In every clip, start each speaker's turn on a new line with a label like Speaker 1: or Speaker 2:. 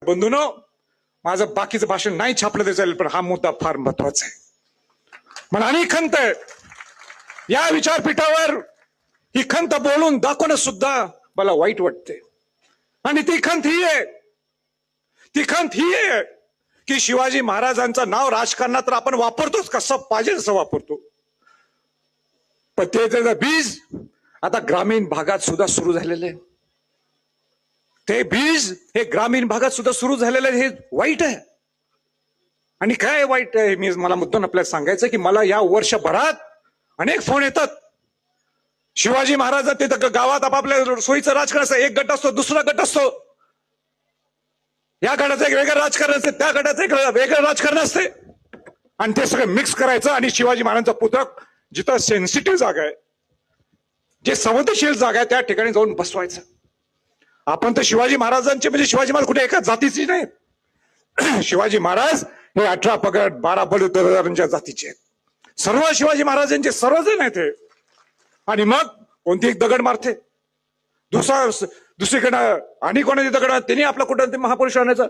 Speaker 1: बंधूनो, माझं बाकीचं भाषण नाही छापलं तरी चालेल, पण हा मुद्दा फार महत्वाचा आहे. मला अनेक खंत आहे या विचारपीठावर. ही खंत बोलून दाखवणं सुद्धा मला वाईट वाटते. आणि ती खंत ही आहे, की शिवाजी महाराजांचं नाव राजकारणात तर आपण वापरतोच, कसं पाहिजे तसं वापरतो, पण त्याचं बीज आता ग्रामीण भागात सुद्धा सुरू झालेलं आहे. ते बीज हे ग्रामीण भागात सुद्धा सुरू झालेलं आहे. हे वाईट आहे. आणि काय वाईट आहे, मला मुद्दाम आपल्याला सांगायचं की मला या वर्षभरात अनेक फोन येतात. शिवाजी महाराज तिथं गावात आपापल्या सोयीचं राजकारण असतं. एक गट असतो, दुसरा गट असतो. या गटाचं एक वेगळं राजकारण असते, त्या गटाचं एक वेगळं राजकारण असते. आणि ते सगळं मिक्स करायचं आणि शिवाजी महाराजांचा पुतळा जिथं सेन्सिटिव्ह जागा आहे, जे संवेदनशील जागा आहे, त्या ठिकाणी जाऊन बसवायचं. आपण तर शिवाजी महाराजांचे म्हणजे शिवाजी महाराज कुठे एका जातीचे नाहीत. शिवाजी महाराज हे 18 पगड 12 बलुतेदारांच्या जातीचे आहेत. सर्व शिवाजी महाराजांचे सर्वजण आहेत हे. आणि मग कोणती एक दगड मारते, दुसरीकडं आणि कोणाची दगड, त्यांनी आपला कुठं महापुरुष आणायचा.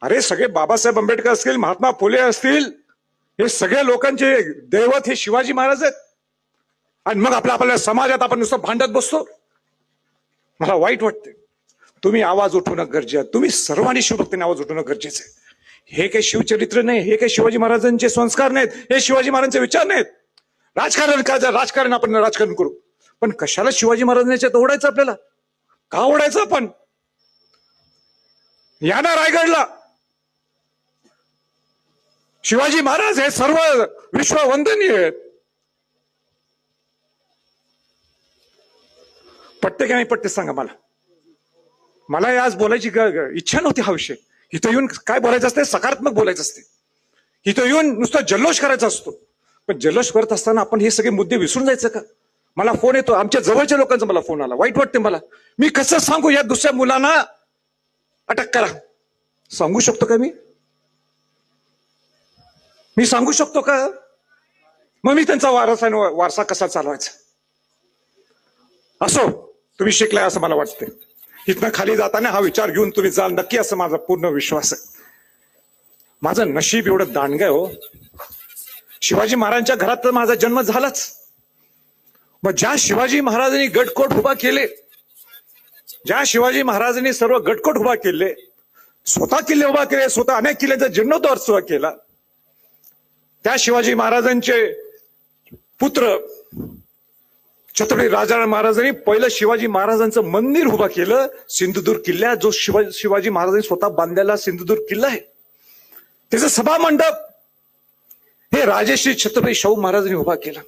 Speaker 1: अरे सगळे बाबासाहेब आंबेडकर असतील, महात्मा फुले असतील, हे सगळ्या लोकांचे दैवत हे शिवाजी महाराज आहेत. आणि मग आपल्या समाजात आपण नुसतं भांडत बसतो. मला वाईट वाटते. तुम्ही आवाज उठवणं गरजेचं आहे. तुम्ही सर्वांनी शिवभक्तीने आवाज उठवणं गरजेचं आहे. हे काही शिवचरित्र नाही, हे काही शिवाजी महाराजांचे संस्कार नाहीत, हे शिवाजी महाराजांचे विचार नाहीत. राजकारण काय, राजकारण आपण राजकारण करू, पण कशाला शिवाजी महाराजांच्या ओढायचं आपल्याला? का ओढायचं आपण? या ना रायगडला. शिवाजी महाराज हे सर्व विश्ववंदनीय आहेत. पटते की नाही पटते सांगा मला. मला आज बोलायची इच्छा नव्हती हा विषय. इथं येऊन काय बोलायचं असते, सकारात्मक बोलायचं असते. इथं येऊन नुसतं जल्लोष करायचा असतो. पण जल्लोष करत असताना आपण हे सगळे मुद्दे विसरून जायचं का? मला फोन येतो, आमच्या जवळच्या लोकांचा मला फोन आला, वाईट वाटते मला. मी कसं सांगू या दुसऱ्या मुलांना अटक करा? सांगू शकतो का मी सांगू शकतो का? मग मी त्यांचा वारसा कसा चालवायचा? असो, तुम्ही शिकलाय असं मला वाटते. इथनं खाली जाताना हा विचार घेऊन तुम्ही जाल नक्की, असं माझा पूर्ण विश्वास आहे. माझं नशीब एवढं दांडगं हो. शिवाजी महाराजांच्या घरात तर माझा जन्म झालाच. मग ज्या शिवाजी महाराजांनी गडकोट उभा केले, ज्या शिवाजी महाराजांनी सर्व गडकोट उभा केले, स्वतः किल्ले उभा केले, स्वतः अनेक किल्ल्यांचा जीर्णोद्धार सुद्धा केला, त्या शिवाजी महाराजांचे पुत्र छत्रपती राजाराम महाराजांनी पहिलं शिवाजी महाराजांचं मंदिर उभा केलं सिंधुदुर्ग किल्ल्यात. जो शिवाजी महाराजांनी स्वतः बांधलेला सिंधुदुर्ग किल्ला आहे, त्याचं सभा मंडप हे राजश्री छत्रपती शाहू महाराजांनी उभा केला.